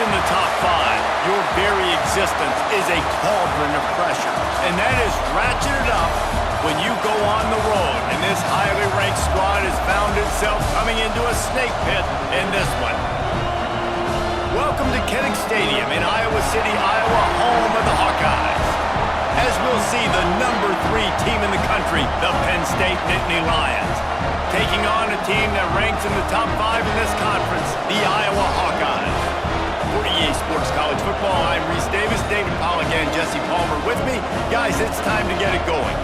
in the top 5, your very existence is a cauldron of pressure. And that is ratcheted up when you go on the road. And this highly ranked squad has found itself coming into a snake pit in this one. Welcome to Kinnick Stadium in Iowa City, Iowa, home of the Hawkeyes. As we'll see the number 3 team in the country, the Penn State Nittany Lions, taking on a team that ranks in the top 5 in this conference, the Iowa Hawkeyes. For EA Sports College Football, I'm Reese Davis, David Pollack, and Jesse Palmer with me. Guys, it's time to get it going.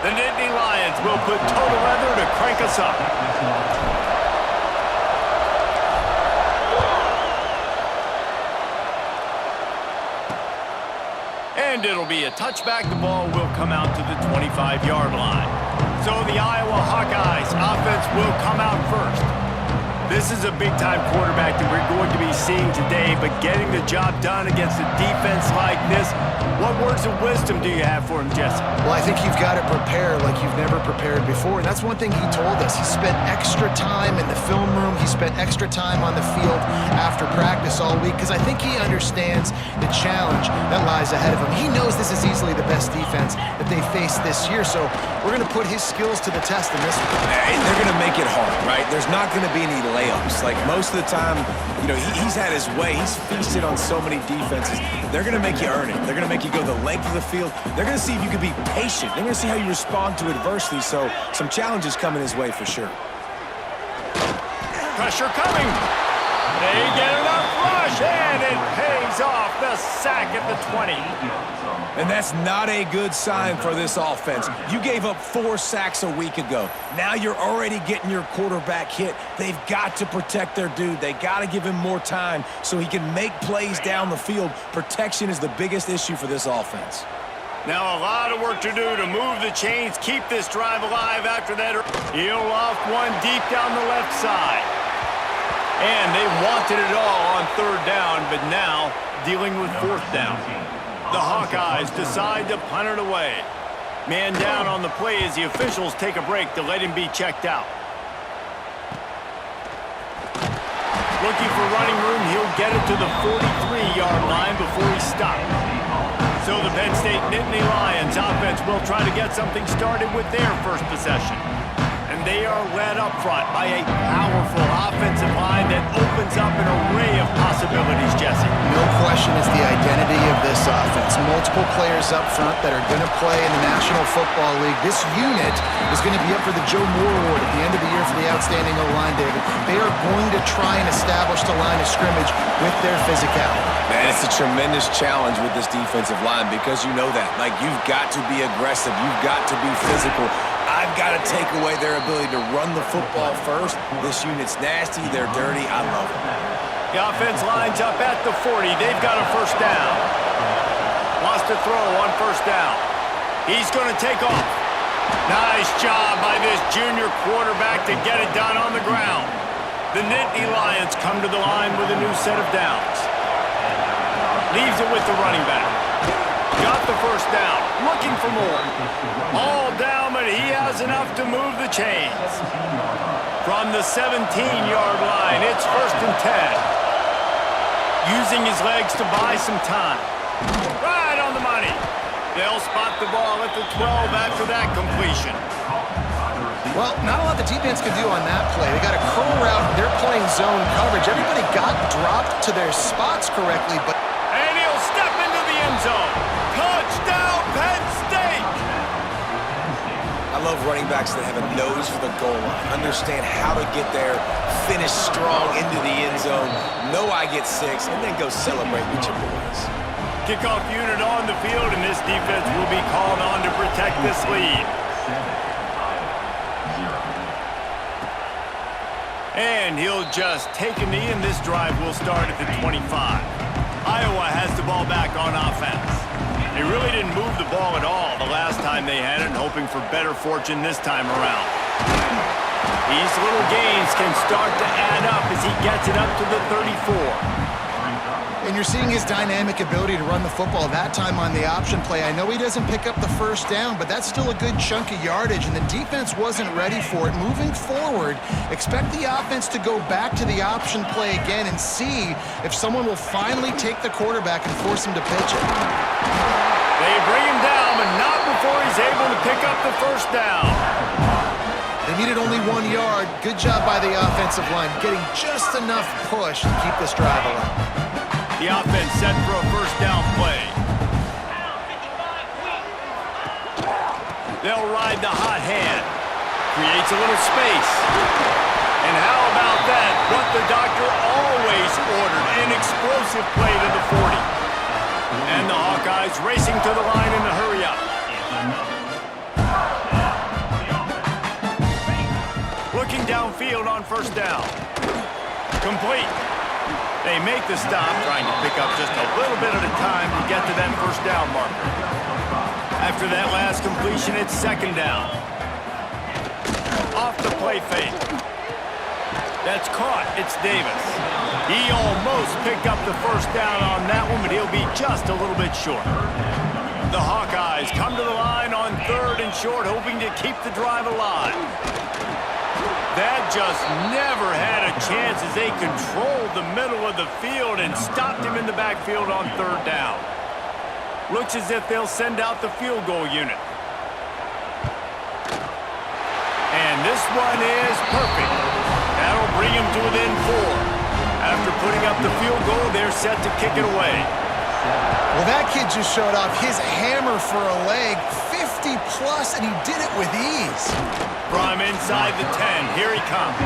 The Nittany Lions will put total leather to crank us up. And it'll be a touchback. The ball will come out to the 25-yard line. So the Iowa Hawkeyes offense will come out first. This is a big-time quarterback that we're going to be seeing today, but getting the job done against a defense like this, what words of wisdom do you have for him, Jesse? Well, I think you've got to prepare like you've never prepared before, and that's one thing he told us. He spent extra time in the film room. He spent extra time on the field after practice all week, because I think he understands the challenge that lies ahead of him. He knows this is easily the best defense that they face this year, so we're going to put his skills to the test in this one. They're going to make it hard, right? There's not going to be any layups. Like most of the time, you know, he's had his way. He's feasted on so many defenses. They're going to make you earn it. They're going to make you go the length of the field. They're going to see if you can be patient. They're going to see how you respond to adversity. So some challenges coming his way for sure. Pressure coming. They get enough rush, and it pays off. The sack at the 20. And that's not a good sign for this offense. You gave up 4 sacks a week ago. Now you're already getting your quarterback hit. They've got to protect their dude. They got to give him more time so he can make plays down the field. Protection is the biggest issue for this offense. Now a lot of work to do to move the chains, keep this drive alive after that. He'll off one deep down the left side. And they wanted it all on 3rd down, but now dealing with 4th down. The Hawkeyes decide to punt it away. Man down on the play as the officials take a break to let him be checked out. Looking for running room, he'll get it to the 43-yard line before he stopped. So the Penn State Nittany Lions offense will try to get something started with their first possession. And they are led up front by a powerful offensive line that opens up an array of possibilities, Jesse. No question it's the identity of this offense. Multiple players up front that are going to play in the National Football League. This unit is going to be up for the Joe Moore Award at the end of the year for the outstanding O-line, David. They are going to try and establish the line of scrimmage with their physicality. Man, it's a tremendous challenge with this defensive line because you know that. Like, you've got to be aggressive. You've got to be physical. I've got to take away their ability to run the football first. This unit's nasty. They're dirty. I love it. The offense lines up at the 40. They've got a 1st down. Wants to throw on 1st down. He's going to take off. Nice job by this junior quarterback to get it done on the ground. The Nittany Lions come to the line with a new set of downs. Leaves it with the running back. Got the 1st down. Looking for more. All down, but he has enough to move the chains. From the 17-yard line, it's 1st and 10. Using his legs to buy some time. Right on the money. They'll spot the ball at the 12 after that completion. Well, not a lot the defense can do on that play. They got a curl route. They're playing zone coverage. Everybody got dropped to their spots correctly, but... And he'll step into the end zone. Touchdown, Penn State! I love running backs that have a nose for the goal line, understand how to get there, finish strong into the end zone, know I get 6, and then go celebrate with your boys. Kickoff unit on the field, and this defense will be called on to protect this lead. And he'll just take a knee, and this drive will start at the 25. Iowa has the ball back on offense. They really didn't move the ball at all the last time they had it, hoping for better fortune this time around. These little gains can start to add up as he gets it up to the 34. And you're seeing his dynamic ability to run the football, that time on the option play. I know he doesn't pick up the first down, but that's still a good chunk of yardage, and the defense wasn't ready for it. Moving forward, expect the offense to go back to the option play again and see if someone will finally take the quarterback and force him to pitch it. They bring him down, but not before he's able to pick up the first down. They needed only 1 yard. Good job by the offensive line, getting just enough push to keep this drive alive. The offense set for a first down play. They'll ride the hot hand. Creates a little space. And how about that? What the doctor always ordered, an explosive play to the 40. And the Hawkeyes racing to the line in a hurry-up. Looking downfield on first down. Complete. They make the stop, trying to pick up just a little bit at a time to get to that first down marker. After that last completion, it's second down. Off the play fake. That's caught. It's Davis. He almost picked up the first down on that one, but he'll be just a little bit short. The Hawkeyes come to the line on third and short, hoping to keep the drive alive. That just never had a chance as they controlled the middle of the field and stopped him in the backfield on third down. Looks as if they'll send out the field goal unit. And this one is perfect. That'll bring him to within 4. After putting up the field goal, they're set to kick it away. Well, that kid just showed off his hammer for a leg, 50-plus, and he did it with ease. From inside the 10, here he comes.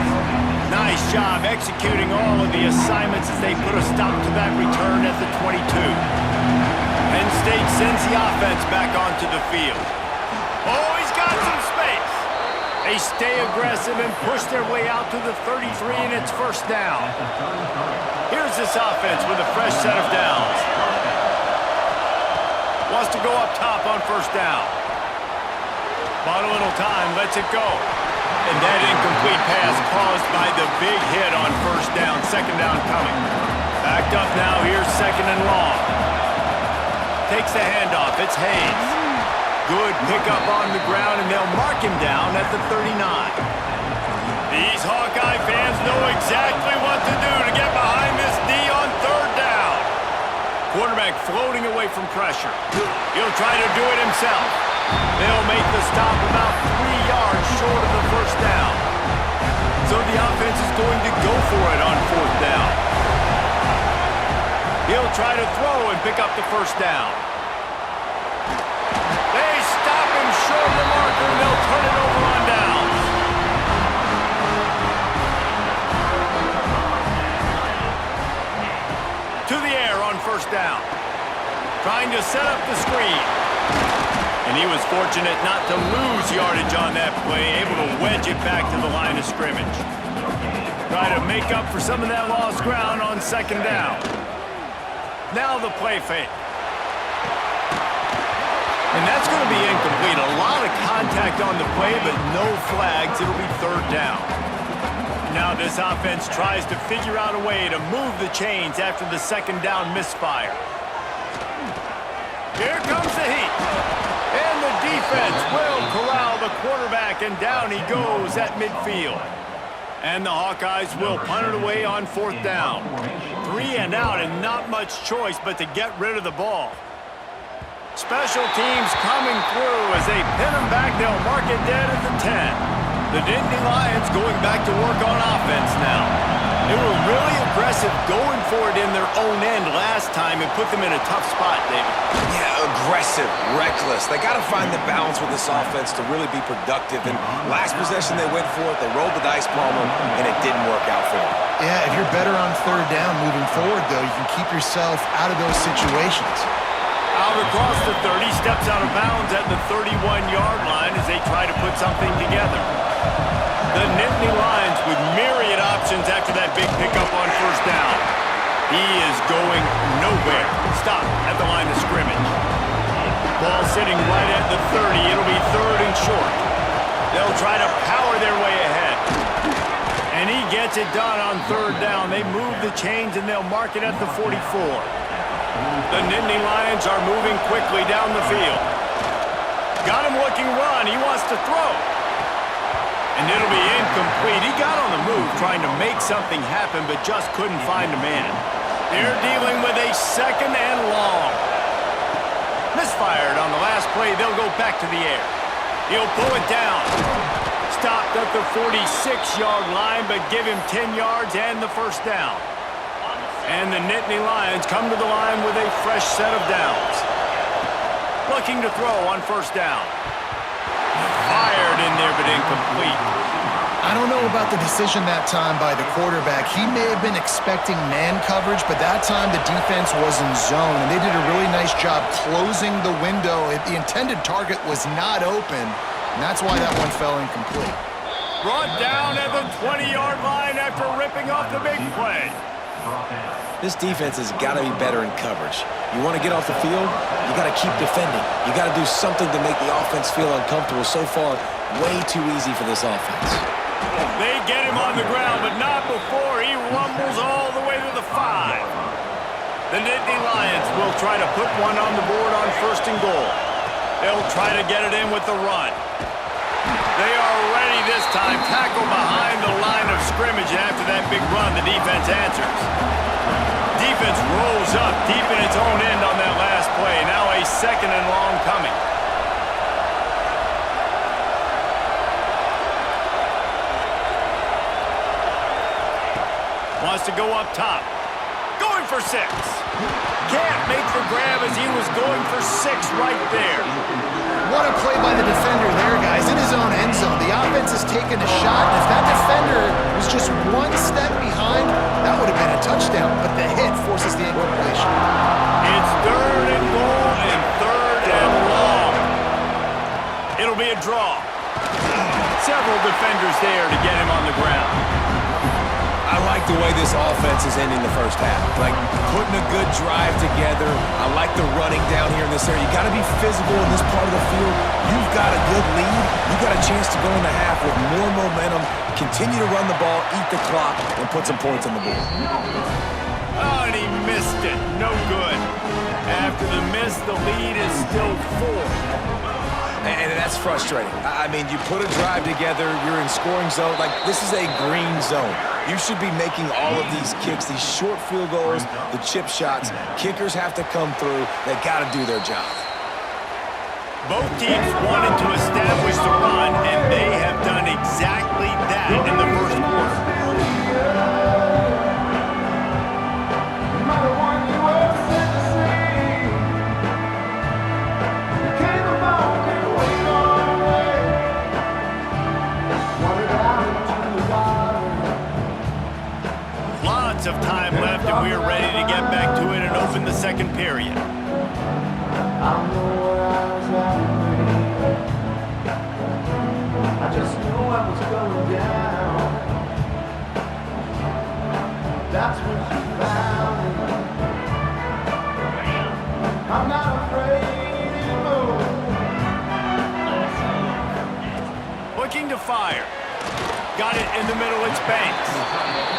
Nice job executing all of the assignments as they put a stop to that return at the 22. Penn State sends the offense back onto the field. Oh, he's got some space. They stay aggressive and push their way out to the 33, and it's first down. Here's this offense with a fresh set of downs. Wants to go up top on first down. Bought a little time, lets it go. And that incomplete pass caused by the big hit on first down. Second down coming. Backed up now, here's second and long. Takes the handoff, it's Hayes. Good pickup on the ground, and they'll mark him down at the 39. These Hawkeye fans know exactly what to do to get behind this D on third down. Quarterback floating away from pressure. He'll try to do it himself. They'll make the stop about 3 yards short of the first down. So the offense is going to go for it on fourth down. He'll try to throw and pick up the first down. They stop him short of the marker, and they'll turn it over on downs. To the air on first down. Trying to set up the screen. And he was fortunate not to lose yardage on that play, able to wedge it back to the line of scrimmage. Try to make up for some of that lost ground on second down. Now the play fake. And that's going to be incomplete. A lot of contact on the play, but no flags. It'll be third down. Now this offense tries to figure out a way to move the chains after the second down misfire. Here comes the heat. And the defense will corral the quarterback, and down he goes at midfield. And the Hawkeyes will punt it away on fourth down. 3 and out, and not much choice but to get rid of the ball. Special teams coming through as they pin him back. They'll mark it dead at the 10. The Nittany Lions going back to work on offense now. They were really aggressive going for it in their own end last time and put them in a tough spot, David. Yeah, aggressive, reckless. They got to find the balance with this offense to really be productive. And last possession they went for it, they rolled the dice, Palmer, and it didn't work out for them. Yeah, if you're better on third down moving forward, though, you can keep yourself out of those situations. Out across the 30, steps out of bounds at the 31-yard line as they try to put something together. The Nittany Lions with myriad options after that big pickup on first down. He is going nowhere. Stop at the line of scrimmage. Ball sitting right at the 30. It'll be third and short. They'll try to power their way ahead. And And he gets it done on third down. They move the chains, and they'll mark it at the 44. The Nittany Lions are moving quickly down the field. Got him looking run. He wants to throw. And it'll be incomplete. He got on the move trying to make something happen, but just couldn't find a man. They're dealing with a second and long. Misfired on the last play. They'll go back to the air. He'll pull it down. Stopped at the 46-yard line, but give him 10 yards and the first down. And the Nittany Lions come to the line with a fresh set of downs. Looking to throw on first down. Fired in there, but incomplete. I don't know about the decision that time by the quarterback. He may have been expecting man coverage, but that time the defense was in zone, and they did a really nice job closing the window. The intended target was not open, and that's why that one fell incomplete. Brought down at the 20-yard line after ripping off the big play. This defense has got to be better in coverage. You want to get off the field, you got to keep defending. You got to do something to make the offense feel uncomfortable. So far, way too easy for this offense. They get him on the ground, but not before he rumbles all the way to the 5. The Nittany Lions will try to put one on the board on first and goal. They'll try to get it in with the run. They are ready this time. Tackle behind the line of scrimmage, and after that big run, the defense answers. Defense rolls up deep in its own end on that last play. Now a second and long coming. Wants to go up top. Going for 6. Can't make the grab as he was going for 6 right there. What a play by the defender there, guys. In his own end zone. The offense has taken a shot, and if that defender was just one step behind, that would have been a touchdown. But the hit forces the incompletion. It's third and goal and third and long. It'll be a draw. Several defenders there to get him on the ground. I like the way this offense is ending the first half. Like, putting a good drive together. I like the running down here in this area. You got to be physical in this part of the field. You've got a good lead. You've got a chance to go in the half with more momentum, continue to run the ball, eat the clock, and put some points on the board. Oh, and he missed it. No good. After the miss, the lead is still 4. And that's frustrating. I mean, you put a drive together, you're in scoring zone. Like, this is a green zone. You should be making all of these kicks, these short field goals, the chip shots. Kickers have to come through. They got to do their job. Both teams wanted to establish the run, and they have done exactly that in the first quarter. Of time left, and we are ready to get back to it and open the second period. I just knew I was going down. That's when she found me. I'm not afraid anymore. Looking to fire. Got it in the middle, it's Banks.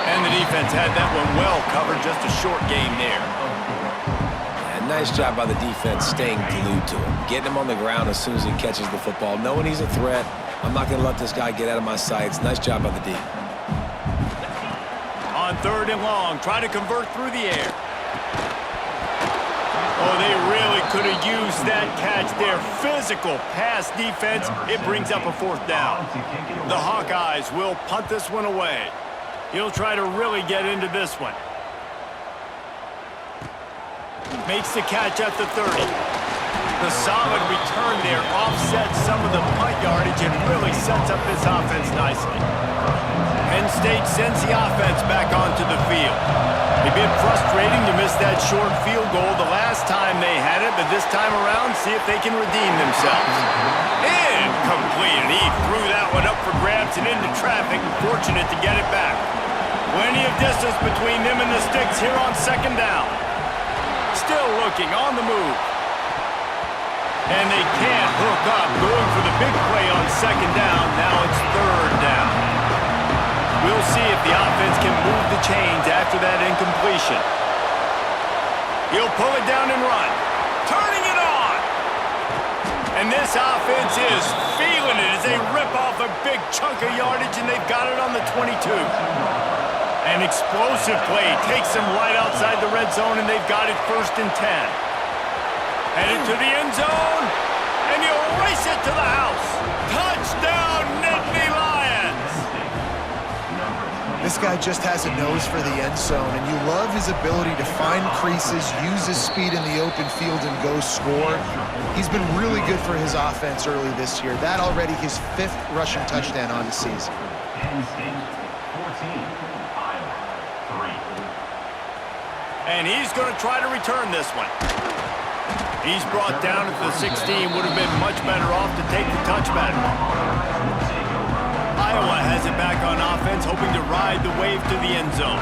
And the defense had that one well covered, just a short game there. And nice job by the defense staying glued to him. Getting him on the ground as soon as he catches the football. Knowing he's a threat, I'm not going to let this guy get out of my sights. Nice job by the D. On third and long, try to convert through the air. Oh, they really could have used that catch there. Physical pass defense. It brings up a fourth down. The Hawkeyes will punt this one away. He'll try to really get into this one. Makes the catch at the 30. The solid return there offsets some of the punt yardage and really sets up this offense nicely. Penn State sends the offense back onto the field. A bit frustrating to miss that short field goal the last time they had it, but this time around, see if they can redeem themselves. Incomplete. He threw that one up for grabs and into traffic, fortunate to get it back. Plenty of distance between them and the sticks here on second down. Still looking on the move. And they can't hook up, going for the big play on second down. Now it's third down. We'll see if the offense can move the chains after that incompletion. He'll pull it down and run. Turning it on. And this offense is feeling it as they rip off a big chunk of yardage, and they've got it on the 22. An explosive play takes them right outside the red zone, and they've got it 1st and 10. Headed to the end zone, and he'll race it to the house. Touchdown, Nittany Lions! This guy just has a nose for the end zone, and you love his ability to find creases, use his speed in the open field, and go score. He's been really good for his offense early this year. That already his 5th rushing touchdown on the season. Penn State 14, Iowa 3. And he's going to try to return this one. He's brought down at the 16. Would have been much better off to take the touchback. Iowa has it back on offense, hoping to ride the wave to the end zone.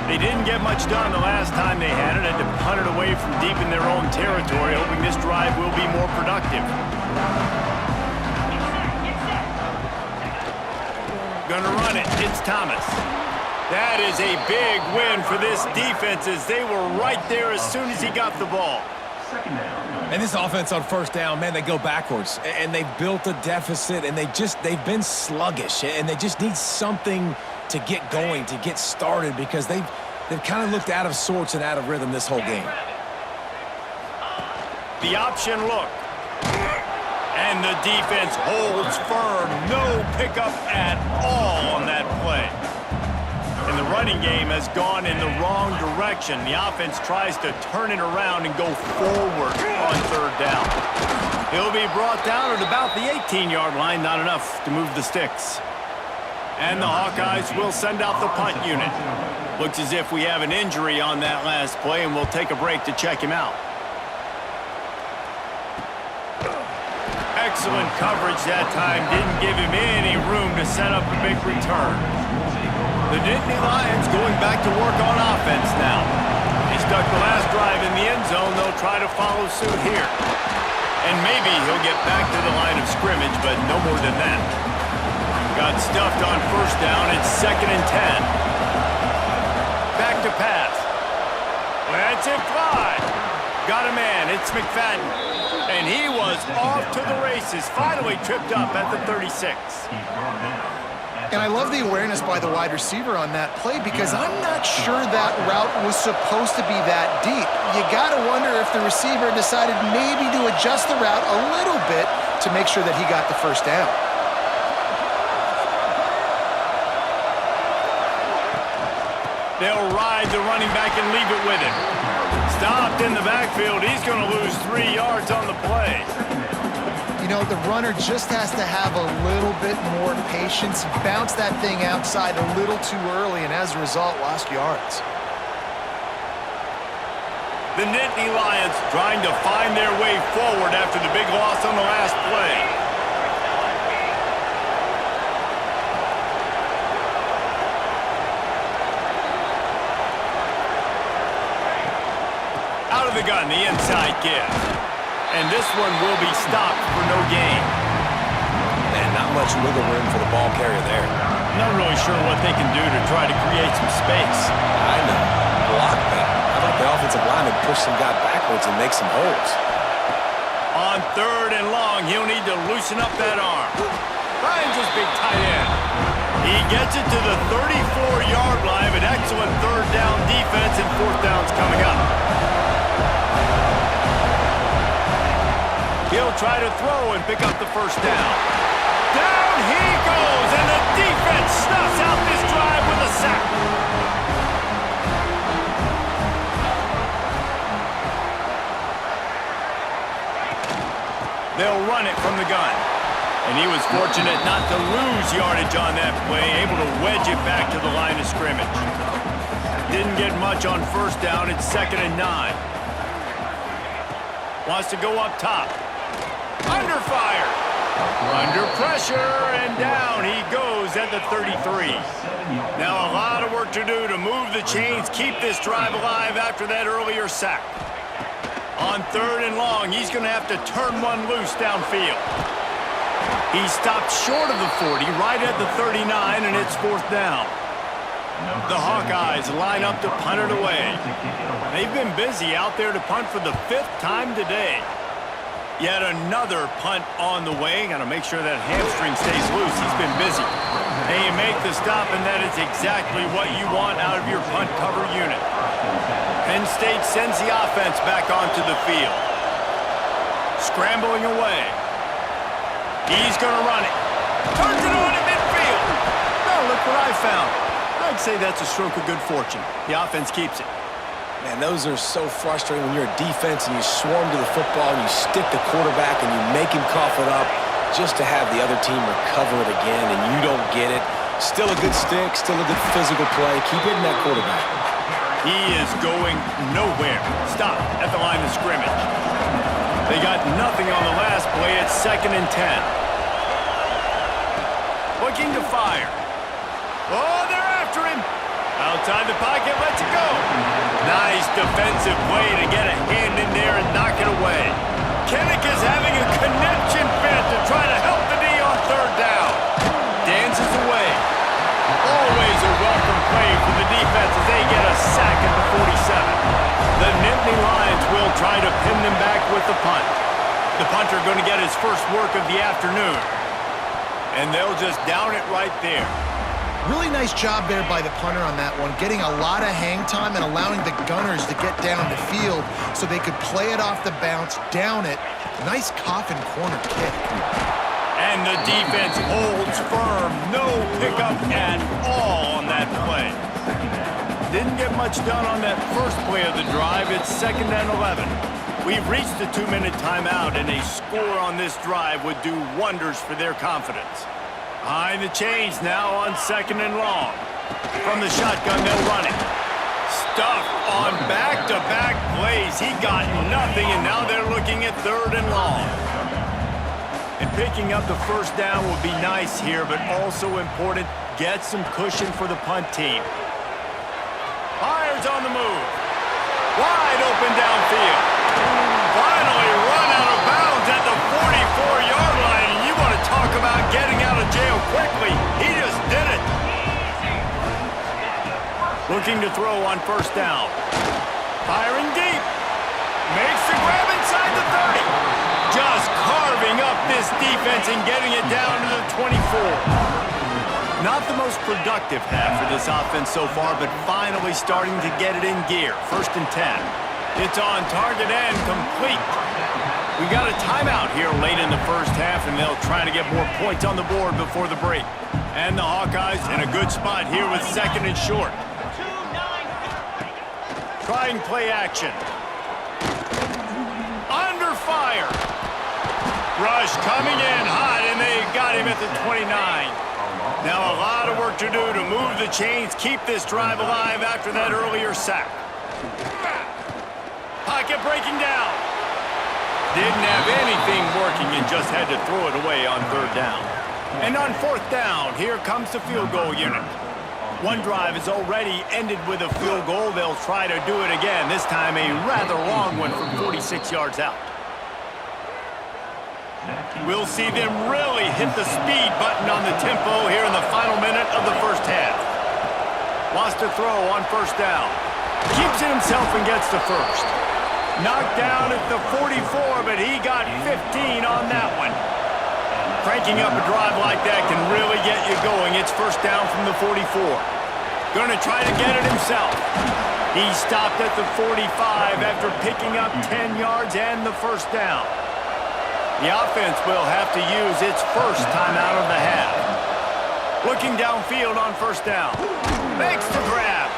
They didn't get much done the last time they had it, had to punt it away from deep in their own territory, hoping this drive will be more productive. Gonna run it. It's Thomas. That is a big win for this defense as they were right there as soon as he got the ball. And this offense on 1st down, man, they go backwards. And they've built a deficit, and they've been sluggish. And they just need something to get going, to get started, because they've kind of looked out of sorts and out of rhythm this whole game. The option look. And the defense holds firm. No pickup at all on that play. And the running game has gone in the wrong direction. The offense tries to turn it around and go forward on 3rd down. He'll be brought down at about the 18-yard line. Not enough to move the sticks. And the Hawkeyes will send out the punt unit. Looks as if we have an injury on that last play, and we'll take a break to check him out. Excellent coverage that time. Didn't give him any room to set up a big return. The Nittany Lions going back to work on offense now. He stuck the last drive in the end zone. They'll try to follow suit here. And maybe he'll get back to the line of scrimmage, but no more than that. Got stuffed on 1st down. It's 2nd and 10. Back to pass. Let's it fly. Got a man. It's McFadden. And he was off to the races. Finally tripped up at the 36. And I love the awareness by the wide receiver on that play, because I'm not sure that route was supposed to be that deep. You got to wonder if the receiver decided maybe to adjust the route a little bit to make sure that he got the 1st down. They'll ride the running back and leave it with him. Stopped in the backfield. He's going to lose 3 yards on the play. You know, the runner just has to have a little bit more patience. Bounce that thing outside a little too early, and as a result, lost yards. The Nittany Lions trying to find their way forward after the big loss on the last play. Out of the gun, the inside give. And this one will be stopped for no gain. Man, not much wiggle room for the ball carrier there. Not really sure what they can do to try to create some space. I know. Block that. How about the offensive lineman push some guy backwards and make some holes? On 3rd and long, he'll need to loosen up that arm. Finds his big tight end. He gets it to the 34-yard line, but excellent 3rd down defense, and 4th down's coming up. He'll try to throw and pick up the 1st down. Down he goes, and the defense snuffs out this drive with a sack. They'll run it from the gun. And he was fortunate not to lose yardage on that play, able to wedge it back to the line of scrimmage. Didn't get much on 1st down. It's 2nd and 9. Wants to go up top. Under fire. Under pressure, and down he goes at the 33. Now a lot of work to do to move the chains, keep this drive alive after that earlier sack. On 3rd and long, he's going to have to turn one loose downfield. He stopped short of the 40, right at the 39, and it's 4th down. The Hawkeyes line up to punt it away. They've been busy out there to punt for the 5th time today. Yet another punt on the way. Got to make sure that hamstring stays loose. He's been busy. And you make the stop, and that is exactly what you want out of your punt cover unit. Penn State sends the offense back onto the field. Scrambling away. He's going to run it. Turns it on in midfield. Now look what I found. I'd say that's a stroke of good fortune. The offense keeps it. Man, those are so frustrating when you're a defense and you swarm to the football and you stick the quarterback and you make him cough it up just to have the other team recover it again and you don't get it. Still a good stick, still a good physical play. Keep hitting that quarterback. He is going nowhere. Stop at the line of scrimmage. They got nothing on the last play. It's 2nd and 10. Looking to fire. Oh, they're after him. Outside the pocket, lets it go. Nice defensive play to get a hand in there and knock it away. Kinnick is having a connection fit to try to help the D on 3rd down. Dances away. Always a welcome play for the defense as they get a sack at the 47. The Nittany Lions will try to pin them back with the punt. The punter going to get his first work of the afternoon. And they'll just down it right there. Really nice job there by the punter on that one, getting a lot of hang time and allowing the gunners to get down the field so they could play it off the bounce, down it. Nice coffin corner kick. And the defense holds firm. No pickup at all on that play. Didn't get much done on that first play of the drive. It's 2nd and 11. We've reached the 2-minute timeout, and a score on this drive would do wonders for their confidence. Behind the chains now on 2nd and long. From the shotgun, they'll run it. Stuffed on back-to-back plays. He got nothing, and now they're looking at 3rd and long. And picking up the first down will be nice here, but also important, get some cushion for the punt team. Fires on the move. Wide open downfield. Finally run out of bounds at the 44-yard line. And you want to talk about getting out of jail quickly. He just did it. Looking to throw on 1st down. Firing deep. Makes the grab inside the 30. Just carving up this defense and getting it down to the 24. Not the most productive half for this offense so far, but finally starting to get it in gear. 1st and 10. It's on target and complete. We got a timeout here late in the first half, and they'll try to get more points on the board before the break. And the Hawkeyes in a good spot here with 2nd and short. Trying play action. Under fire. Rush coming in hot, and they got him at the 29. Now a lot of work to do to move the chains, keep this drive alive after that earlier sack. Pocket breaking down. Didn't have anything working and just had to throw it away on 3rd down. And on 4th down, here comes the field goal unit. One drive has already ended with a field goal. They'll try to do it again, this time a rather long one from 46 yards out. We'll see them really hit the speed button on the tempo here in the final minute of the first half. Lost a throw on 1st down. Keeps it himself and gets the 1st. Knocked down at the 44, but he got 15 on that one. Cranking up a drive like that can really get you going. It's 1st down from the 44. Going to try to get it himself. He stopped at the 45 after picking up 10 yards and the 1st down. The offense will have to use its first timeout of the half. Looking downfield on 1st down. Makes the grab.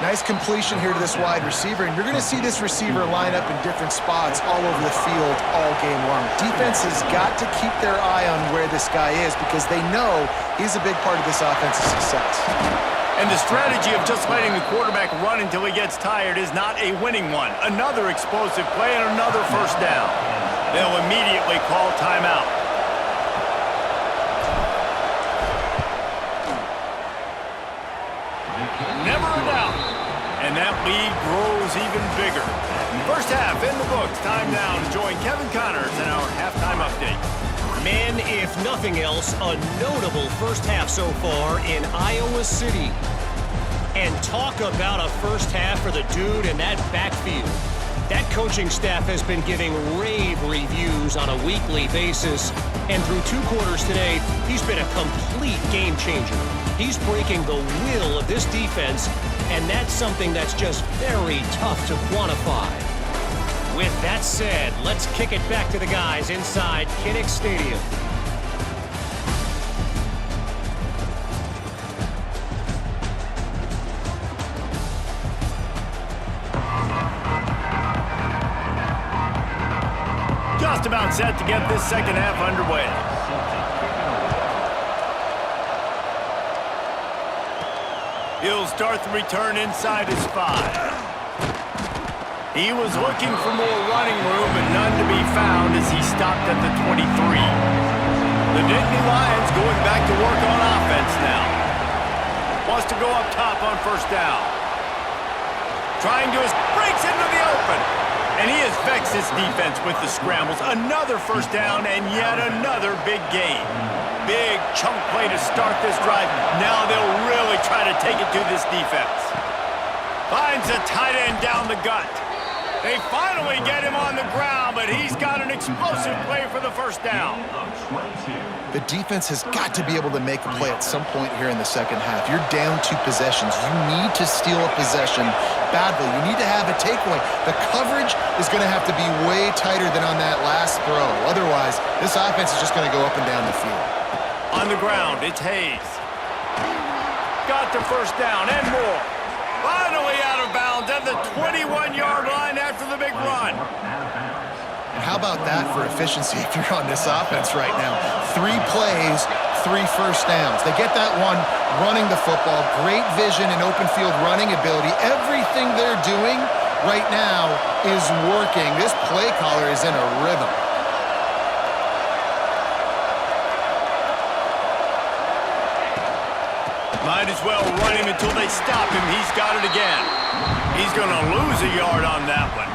Nice completion here to this wide receiver, and you're going to see this receiver line up in different spots all over the field all game long. Defense has got to keep their eye on where this guy is because they know he's a big part of this offense's success. And the strategy of just letting the quarterback run until he gets tired is not a winning one. Another explosive play and another 1st down. They'll immediately call timeout. Never a doubt. And that lead grows even bigger. First half in the books. Time now to join Kevin Connors in our halftime update. Man, if nothing else, a notable first half so far in Iowa City. And talk about a first half for the dude in that backfield. That coaching staff has been giving rave reviews on a weekly basis. And through 2 quarters today, he's been a complete game changer. He's breaking the will of this defense, and that's something that's just very tough to quantify. With that said, let's kick it back to the guys inside Kinnick Stadium. Just about set to get this second half underway. He'll start the return inside his 5. He was looking for more running room, but none to be found as he stopped at the 23. The Nittany Lions going back to work on offense now. Wants to go up top on first down. Trying to breaks into the open. And he has vexed his defense with the scrambles. Another first down and yet another big gain. Big chunk play to start this drive. Now they'll really try to take it to this defense. Finds a tight end down the gut. They finally get him on the ground, but he's got an explosive play for the first down. The defense has got to be able to make a play at some point here in the second half. You're down 2 possessions. You need to steal a possession badly. You need to have a takeaway. The coverage is going to have to be way tighter than on that last throw. Otherwise, this offense is just going to go up and down the field. On the ground, it's Hayes. Got the first down and more. Finally out of bounds at the 21-yard line after the big run. And how about that for efficiency if you're on this offense right now? 3 plays, 3 first downs. They get that one running the football. Great vision and open field running ability. Everything they're doing right now is working. This play caller is in a rhythm. Might as well run him until they stop him. He's got it again. He's going to lose a yard on that one.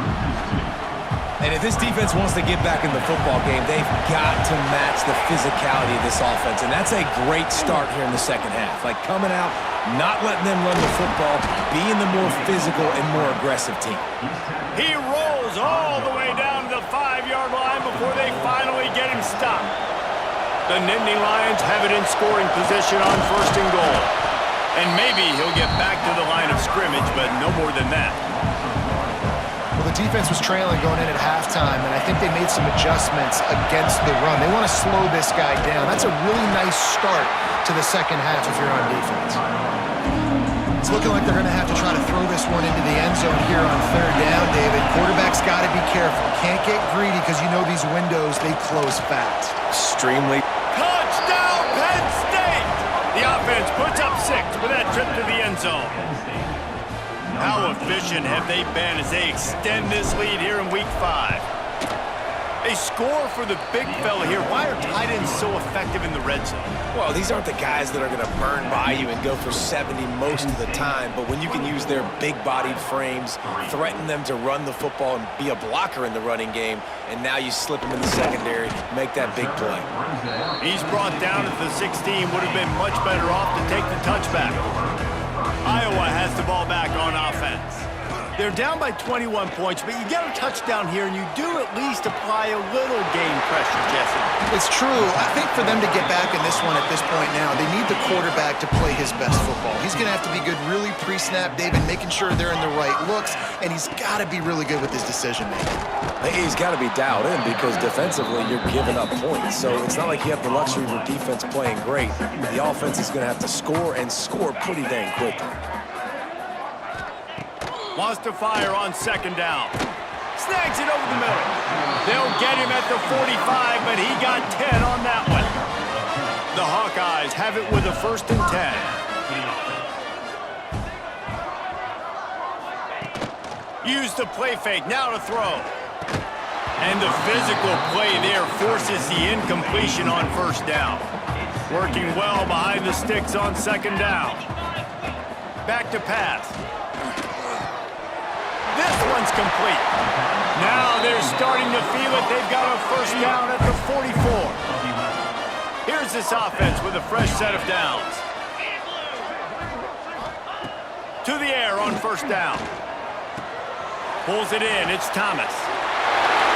And if this defense wants to get back in the football game, they've got to match the physicality of this offense. And that's a great start here in the second half. Like coming out, not letting them run the football, being the more physical and more aggressive team. He rolls all the way down to the 5-yard line before they finally get him stopped. The Nittany Lions have it in scoring position on first and goal. And maybe he'll get back to the line of scrimmage, but no more than that. Well, the defense was trailing going in at halftime, and I think they made some adjustments against the run. They want to slow this guy down. That's a really nice start to the second half if you're on defense. It's looking like they're going to have to try to throw this one into the end zone here on third down, David. Quarterback's got to be careful. Can't get greedy because you know these windows, they close fast. Extremely. Touchdown, Penn State! The offense puts up 6 with that trip to the end zone. How efficient have they been as they extend this lead here in Week 5? They score for the big fella here. Why are tight ends so effective in the red zone? Well, these aren't the guys that are going to burn by you and go for 70 most of the time, but when you can use their big-bodied frames, threaten them to run the football and be a blocker in the running game, and now you slip them in the secondary, make that big play. He's brought down at the 16. Would have been much better off to take the touchback. Iowa has the ball back on offense. They're down by 21 points, but you get a touchdown here, and you do at least apply a little game pressure, Jesse. It's true. I think for them to get back in this one at this point now, they need the quarterback to play his best football. He's going to have to be good really pre-snap, David, making sure they're in the right looks, and he's got to be really good with his decision-making. He's got to be dialed in because defensively you're giving up points. So it's not like you have the luxury of your defense playing great. The offense is going to have to score and score pretty dang quickly. Wants to fire on second down. Snags it over the middle. They'll get him at the 45, but he got 10 on that one. The Hawkeyes have it with a 1st and 10. Use the play fake, now to throw. And the physical play there forces the incompletion on first down. Working well behind the sticks on second down. Back to pass. This one's complete. Now they're starting to feel it. They've got a first down at the 44. Here's this offense with a fresh set of downs. To the air on first down. Pulls it in. It's Thomas.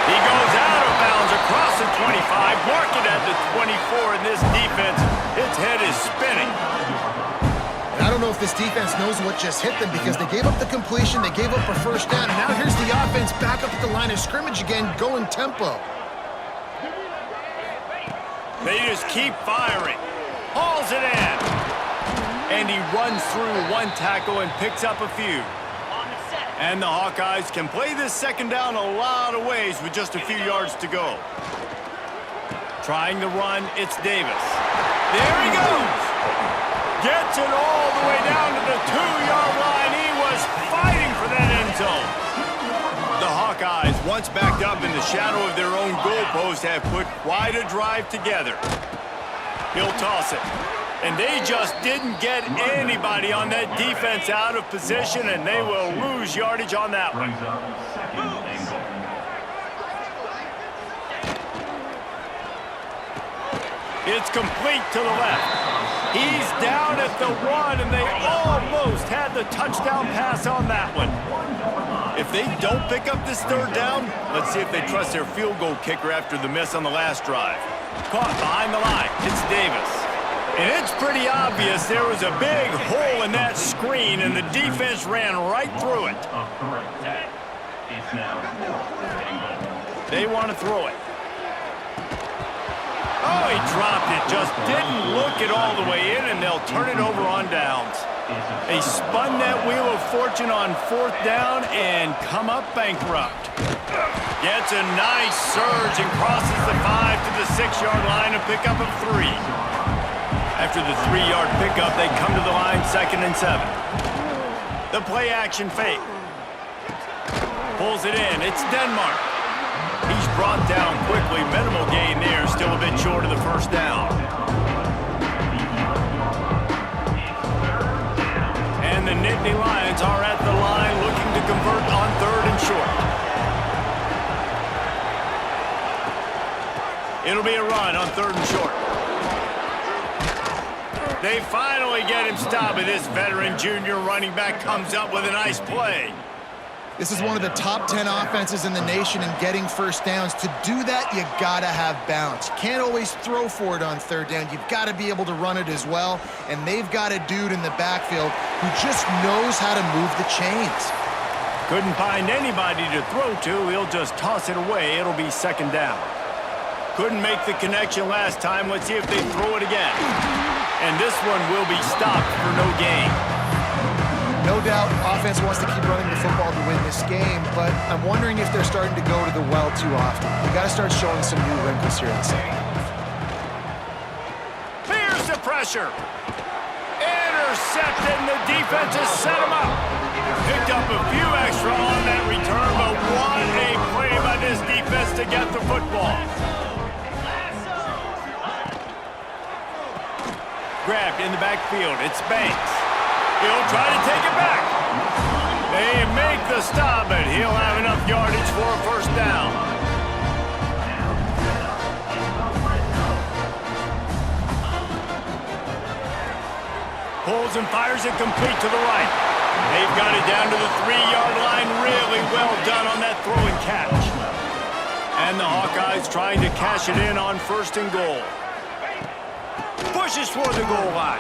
He goes out of bounds across the 25, marking at the 24, and this defense, its head is spinning. And I don't know if this defense knows what just hit them because they gave up the completion, they gave up a first down, and now here's the offense back up at the line of scrimmage again, going tempo. They just keep firing. Hauls it in. And he runs through one tackle and picks up a few. And the Hawkeyes can play this second down a lot of ways with just a few yards to go. Trying to run, it's Davis. There he goes. Gets it all the way down to the 2-yard line. He was fighting for that end zone. The Hawkeyes, once backed up in the shadow of their own goalpost, have put quite a drive together. He'll toss it. And they just didn't get anybody on that defense out of position, and they will lose yardage on that one. Brings up second and goal. It's complete to the left. He's down at the 1, and they almost had the touchdown pass on that one. If they don't pick up this third down, let's see if they trust their field goal kicker after the miss on the last drive. Caught behind the line. It's Davis. And it's pretty obvious there was a big hole in that screen, and the defense ran right through it. It's now second and goal. They want to throw it. Oh, he dropped it. Just didn't look it all the way in, and they'll turn it over on downs. They spun that wheel of fortune on fourth down and come up bankrupt. Gets a nice surge and crosses the 5 to the 6-yard line to pick up a 3. After the 3-yard pickup, they come to the line 2nd and 7. The play action fake. Pulls it in. It's Denmark. He's brought down quickly. Minimal gain there. Still a bit short of the first down. And the Nittany Lions are at the line looking to convert on 3rd and short. It'll be a run on 3rd and short. They finally get him stopped, and this veteran junior running back comes up with a nice play. This is one of the top 10 offenses in the nation in getting first downs. To do that, you gotta have balance. You can't always throw for it on 3rd down. You've got to be able to run it as well, and they've got a dude in the backfield who just knows how to move the chains. Couldn't find anybody to throw to. He'll just toss it away. It'll be 2nd down. Couldn't make the connection last time. Let's see if they throw it again. And this one will be stopped for no gain. No doubt, offense wants to keep running the football to win this game, but I'm wondering if they're starting to go to the well too often. We've got to start showing some new wrinkles here in the second half. Here's the pressure. Intercepted, and the defense has set him up. Picked up a few extra on that return, but what a play by this defense to get the football. Grabbed in the backfield. It's Banks. He'll try to take it back. They make the stop, but he'll have enough yardage for a first down. Pulls and fires it complete to the right. They've got it down to the 3-yard line. Really well done on that throw and catch. And the Hawkeyes trying to cash it in on 1st and goal. Pushes toward the goal line.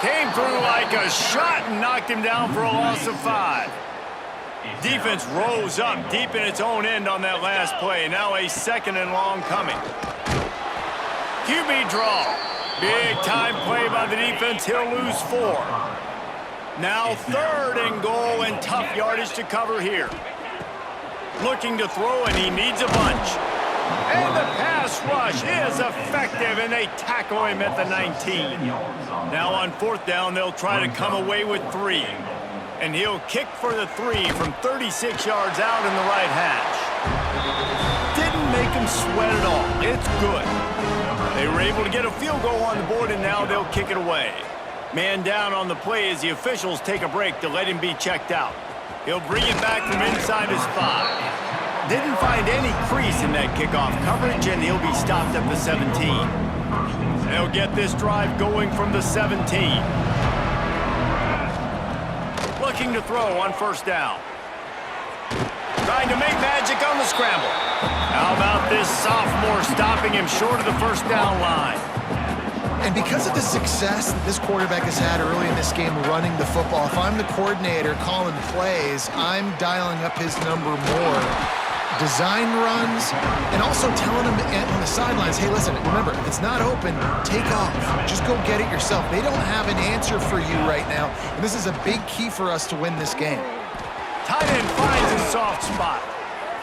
Came through like a shot and knocked him down for a loss of 5. Defense rose up deep in its own end on that last play. Now a 2nd and long coming. QB draw. Big time play by the defense. He'll lose 4. Now 3rd and goal and tough yardage to cover here. Looking to throw, and he needs a bunch. And the pass rush is effective, and they tackle him at the 19. Now on 4th down, they'll try to come away with 3. And he'll kick for the 3 from 36 yards out in the right hash. Didn't make him sweat at all. It's good. They were able to get a field goal on the board, and now they'll kick it away. Man down on the play as the officials take a break to let him be checked out. He'll bring it back from inside his 5. Didn't find any crease in that kickoff coverage, and he'll be stopped at the 17. They'll get this drive going from the 17. Looking to throw on first down. Trying to make magic on the scramble. How about this sophomore stopping him short of the first down line? And because of the success that this quarterback has had early in this game running the football, if I'm the coordinator calling plays, I'm dialing up his number more. Design runs, and also telling him on the sidelines, hey, listen, remember, if it's not open, take off. Just go get it yourself. They don't have an answer for you right now, and this is a big key for us to win this game. Tight end finds a soft spot.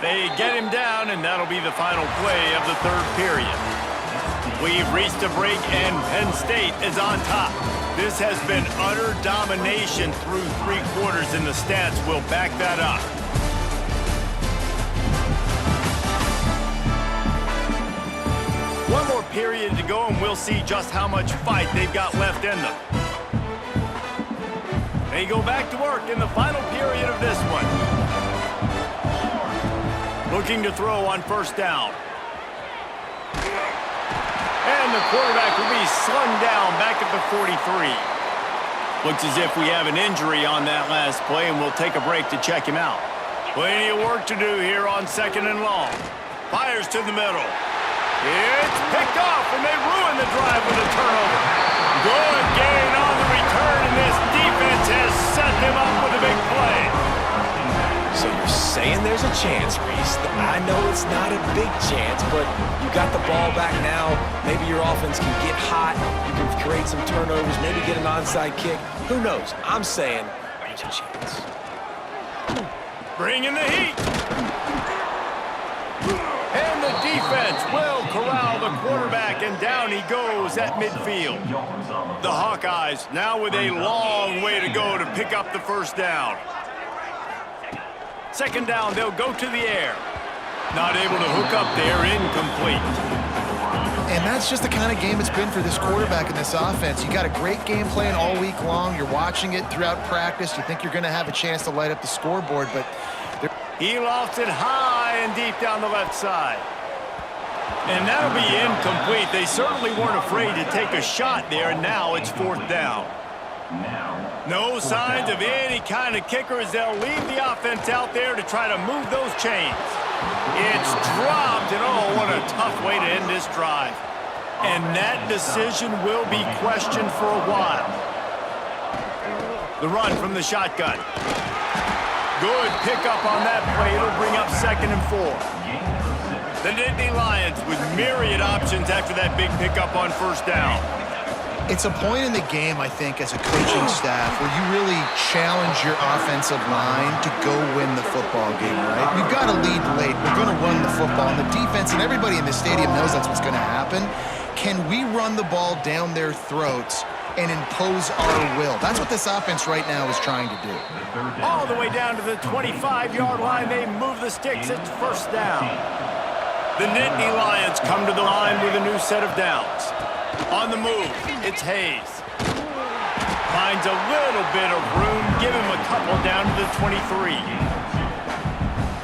They get him down, and that'll be the final play of the third period. We've reached a break, and Penn State is on top. This has been utter domination through 3 quarters, and the stats will back that up. One more period to go, and we'll see just how much fight they've got left in them. They go back to work in the final period of this one. Looking to throw on first down. And the quarterback will be slung down back at the 43. Looks as if we have an injury on that last play, and we'll take a break to check him out. Plenty of work to do here on 2nd and long. Fires to the middle. It's picked off, and they ruin the drive with a turnover. Good gain on the return, and this defense has set them up with a big play. So you're saying there's a chance, Reese. I know it's not a big chance, but you got the ball back now. Maybe your offense can get hot. You can create some turnovers, maybe get an onside kick. Who knows? I'm saying there's a chance. Bring in the heat. And the defense will corral the quarterback, and down he goes at midfield. The Hawkeyes now with a long way to go to pick up the first down. 2nd down, they'll go to the air. Not able to hook up there, incomplete. And that's just the kind of game it's been for this quarterback in this offense. You got a great game plan all week long. You're watching it throughout practice. You think you're going to have a chance to light up the scoreboard, but he lofts it high and deep down the left side. And that'll be incomplete. They certainly weren't afraid to take a shot there, and now it's 4th down. No signs of any kind of kicker as they'll leave the offense out there to try to move those chains. It's dropped, and oh, what a tough way to end this drive. And that decision will be questioned for a while. The run from the shotgun. Good pickup on that play. It'll bring up 2nd and 4. The Nittany Lions with myriad options after that big pickup on first down. it's a point in the game, I think, as a coaching staff where you really challenge your offensive line to go win the football game, right? We've got to lead late. We're going to run the football. And the defense and everybody in the stadium knows that's what's going to happen. Can we run the ball down their throats and impose our will? That's what this offense right now is trying to do. All the way down to the 25-yard line. They move the sticks. It's first down. The Nittany Lions come to the line with a new set of downs. On the move, it's Hayes. Finds a little bit of room. Give him a couple down to the 23.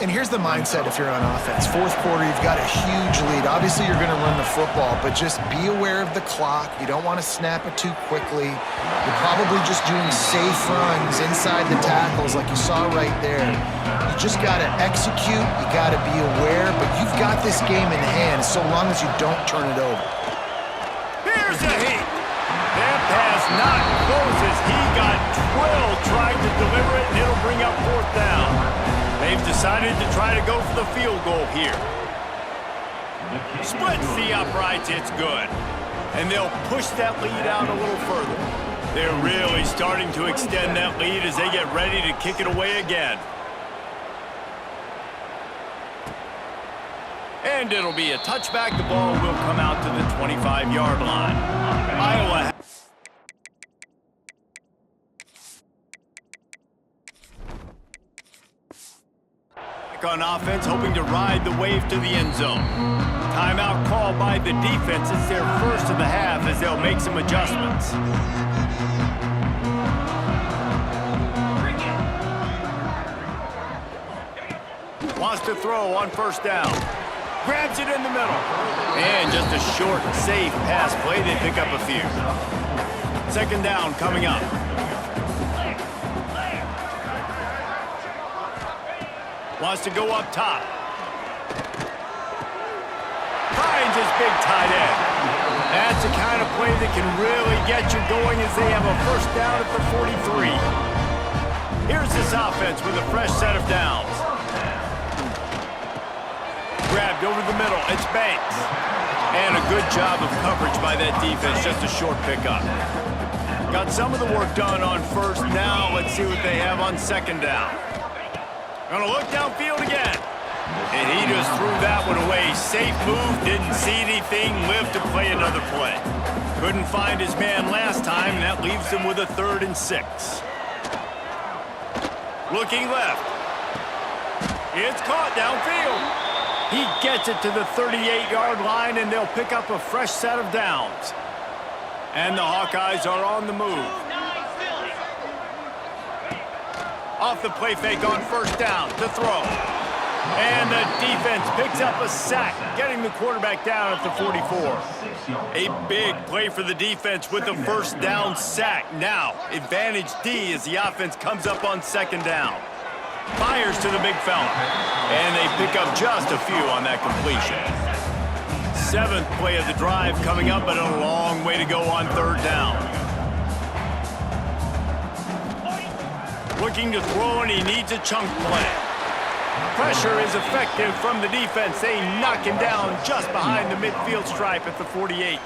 And here's the mindset if you're on offense. Fourth quarter, you've got a huge lead. Obviously, you're going to run the football, but just be aware of the clock. You don't want to snap it too quickly. You're probably just doing safe runs inside the tackles like you saw right there. You just got to execute. You got to be aware, but you've got this game in hand so long as you don't turn it over. Here's a heat. That pass not close as he got drilled trying to deliver it, and it'll bring up fourth down. They've decided to try to go for the field goal here. Splits the uprights, it's good. And they'll push that lead out a little further. They're really starting to extend that lead as they get ready to kick it away again. And it'll be a touchback. The ball will come out to the 25-yard line. Iowa. On offense, hoping to ride the wave to the end zone. Timeout called by the defense. It's their first of the half as they'll make some adjustments. Wants to throw on first down. Grabs it in the middle. And just a short, safe pass play. They pick up a few. Second down coming up. Wants to go up top. Finds his big tight end. That's the kind of play that can really get you going as they have a first down at the 43. Here's this offense with a fresh set of downs. Grabbed over the middle. It's Banks. And a good job of coverage by that defense. Just a short pickup. Got some of the work done on first. Now let's see what they have on second down. Gonna look downfield again. And he just threw that one away. Safe move, didn't see anything, lived to play another play. Couldn't find his man last time, and that leaves him with a 3rd and 6. Looking left. It's caught downfield. He gets it to the 38-yard line, and they'll pick up a fresh set of downs. And the Hawkeyes are on the move. Off the play fake on first down to throw. And the defense picks up a sack, getting the quarterback down at the 44. A big play for the defense with the first down sack. Now, advantage D as the offense comes up on second down. Fires to the big fella. And they pick up just a few on that completion. 7th play of the drive coming up, but a long way to go on third down. Looking to throw, and he needs a chunk play. Pressure is effective from the defense. They knock him down just behind the midfield stripe at the 48.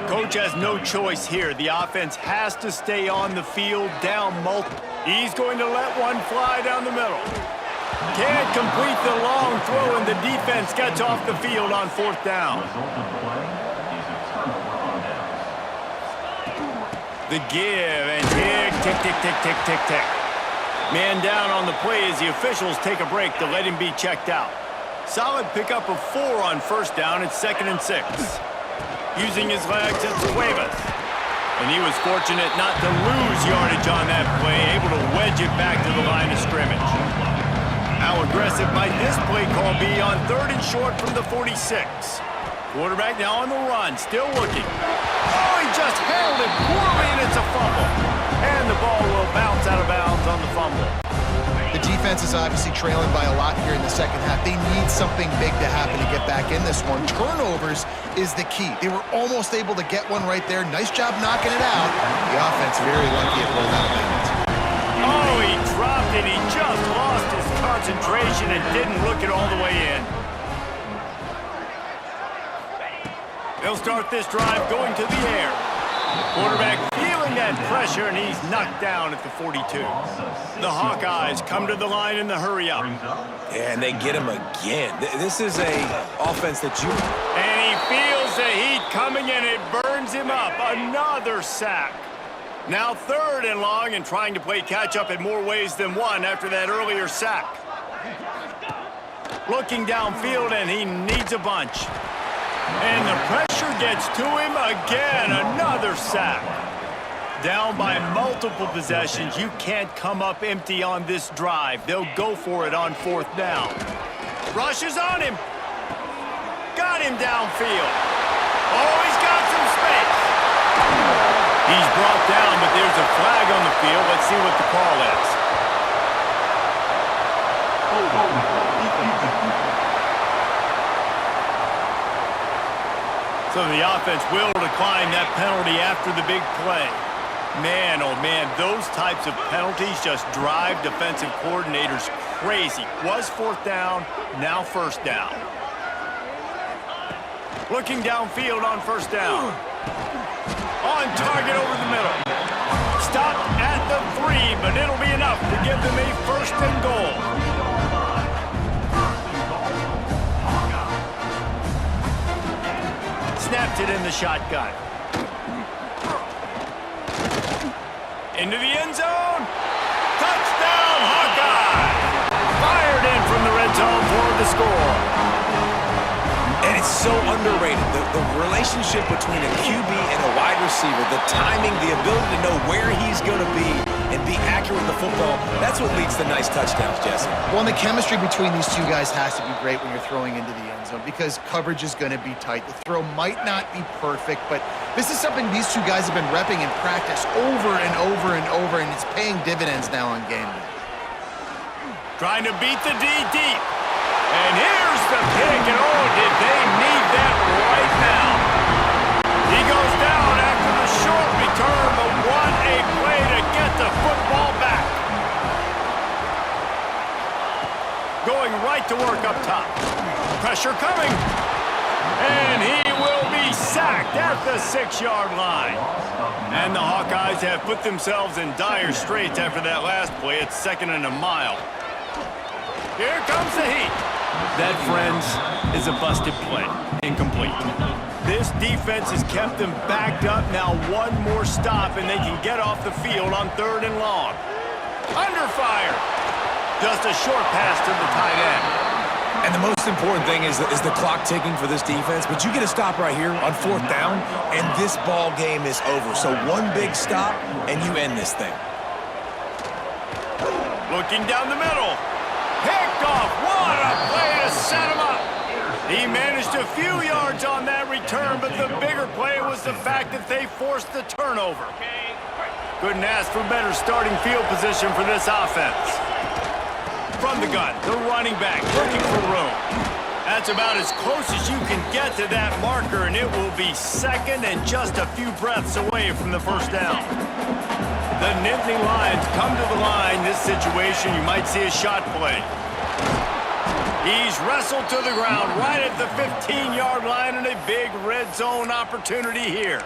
Coach has no choice here. The offense has to stay on the field down multiple. He's going to let one fly down the middle. Can't complete the long throw, and the defense gets off the field on fourth down. The give, and tick, tick, tick, tick, tick, tick, tick. Man down on the play as the officials take a break to let him be checked out. Solid pickup of 4 on first down. It's 2nd and 6. Using his legs, it's Cuevas. And he was fortunate not to lose yardage on that play, able to wedge it back to the line of scrimmage. How aggressive might this play call be on 3rd and short from the 46? Quarterback now on the run, still looking. Oh, he just held it poorly, and it's a fumble. And the ball will bounce out of bounds on the fumble. The defense is obviously trailing by a lot here in the second half. They need something big to happen to get back in this one. Turnovers is the key. They were almost able to get one right there. Nice job knocking it out. The offense very lucky it rolled out of bounds. Oh, he dropped it. He just lost his concentration and didn't look it all the way in. They'll start this drive going to the air. Quarterback feeling that pressure, and he's knocked down at the 42. The Hawkeyes come to the line in the hurry-up. Yeah, and they get him again. This is a offense that you... And he feels the heat coming, and it burns him up. Another sack. Now 3rd and long, and trying to play catch-up in more ways than one after that earlier sack. Looking downfield, and he needs a bunch. And the pressure gets to him again. Another sack. Down by multiple possessions. You can't come up empty on this drive. They'll go for it on 4th down. Rushes on him. Got him downfield. Oh, he's got some space. He's brought down, but there's a flag on the field. Let's see what the call is. So the offense will decline that penalty after the big play. Man, oh man, those types of penalties just drive defensive coordinators crazy. Was 4th down, now 1st down. Looking downfield on 1st down. On target over the middle. Stopped at the 3, but it'll be enough to give them a 1st and goal. Snaps it in the shotgun. Into the end zone. Touchdown, Hawkeye! Fired in from the red zone for the score. And it's so underrated. The relationship between a QB and a wide receiver, the timing, the ability to know where he's going to be and be accurate with the football, that's what leads to nice touchdowns, Jesse. Well, and the chemistry between these two guys has to be great when you're throwing into the end zone because coverage is going to be tight. The throw might not be perfect, but this is something these two guys have been repping in practice over and over and over, and it's paying dividends now on game day. Trying to beat the D deep. And here's the pick, and oh, did they need that right now. He goes down after the short return, but what a play to get the football back. Going right to work up top. Pressure coming. And he will be sacked at the 6-yard line. And the Hawkeyes have put themselves in dire straits after that last play. It's 2nd and a mile. Here comes the heat. That, friends, is a busted play. Incomplete. This defense has kept them backed up. Now one more stop, and they can get off the field on 3rd and long. Under fire. Just a short pass to the tight end. And the most important thing is the clock ticking for this defense. But you get a stop right here on 4th down, and this ball game is over. So one big stop, and you end this thing. Looking down the middle. Picked off. What a play to set him up. He managed a few yards on that return, but the bigger play was the fact that they forced the turnover. Couldn't ask for better starting field position for this offense. From the gun, the running back looking for room. That's about as close as you can get to that marker, and it will be 2nd and just a few breaths away from the 1st down. The Nittany Lions come to the line. This situation, you might see a shot play. He's wrestled to the ground right at the 15-yard line, and a big red zone opportunity here.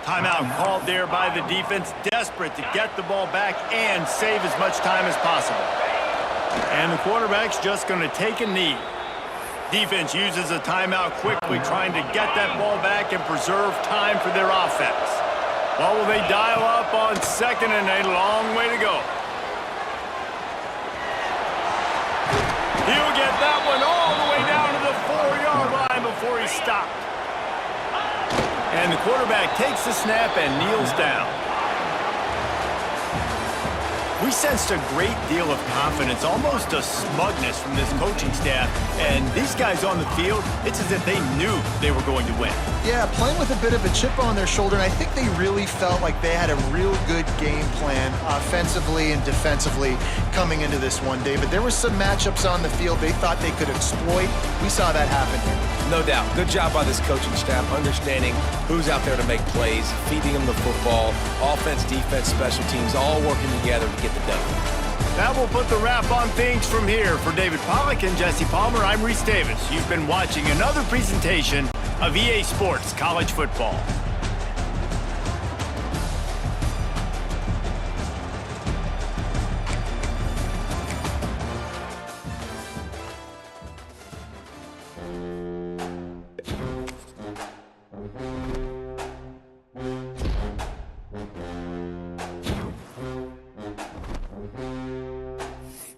Timeout called there by the defense, desperate to get the ball back and save as much time as possible. And the quarterback's just going to take a knee. Defense uses a timeout quickly, trying to get that ball back and preserve time for their offense. Well, will they dial up on 2nd and a long way to go? He'll get that one all the way down to the 4-yard line before he stopped. And the quarterback takes the snap and kneels down. We sensed a great deal of confidence, almost a smugness from this coaching staff. And these guys on the field, it's as if they knew they were going to win. Yeah, playing with a bit of a chip on their shoulder, and I think they really felt like they had a real good game plan offensively and defensively coming into this one, David. There were some matchups on the field they thought they could exploit. We saw that happen here. No doubt. Good job by this coaching staff, understanding who's out there to make plays, feeding them the football, offense, defense, special teams, all working together to get the done. That will put the wrap on things from here. For David Pollack and Jesse Palmer, I'm Reese Davis. You've been watching another presentation of EA Sports College Football.